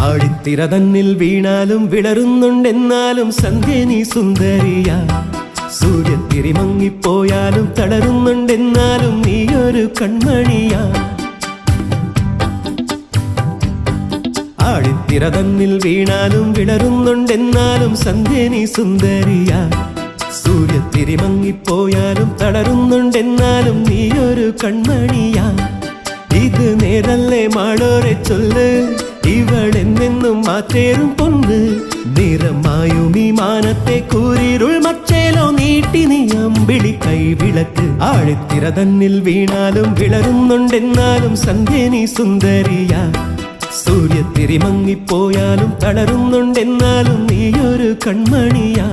ആഴിത്തിര തന്നിൽ വീണാലും വിളരുന്നുണ്ടെന്നാലും സന്ധ്യ നീ സുന്ദരിയാ. സൂര്യത്തിരി മങ്ങിപ്പോയാലും തളരുന്നുണ്ടെന്നാലും നീയൊരു കൺമണിയാ. ആഴിത്തിര തന്നിൽ വീണാലും വിളരുന്നുണ്ടെന്നാലും സന്ധ്യ നീ സുന്ദരിയാ. സൂര്യത്തിരി മങ്ങിപ്പോയാലും തളരുന്നുണ്ടെന്നാലും നീയൊരു കൺമണിയാ. ഇത് നേരല്ലേ മാളോരെ ചൊല്ല്, ഇവളെന്നെന്നും മാറ്റേറും പൊന്ന്. നിറമായും ഈ മാനത്തെ കൂരിരുൾ മച്ചേലോ നീട്ടി നീ അമ്പിളി കൈവിളക്ക്. ആഴിത്തിര തന്നിൽ വീണാലും വിളരുന്നുണ്ടെന്നാലും സന്ധ്യ നീ സുന്ദരിയാ. സൂര്യത്തിരി മങ്ങിപ്പോയാലും തളരുന്നുണ്ടെന്നാലും നീയൊരു കൺമണിയാ.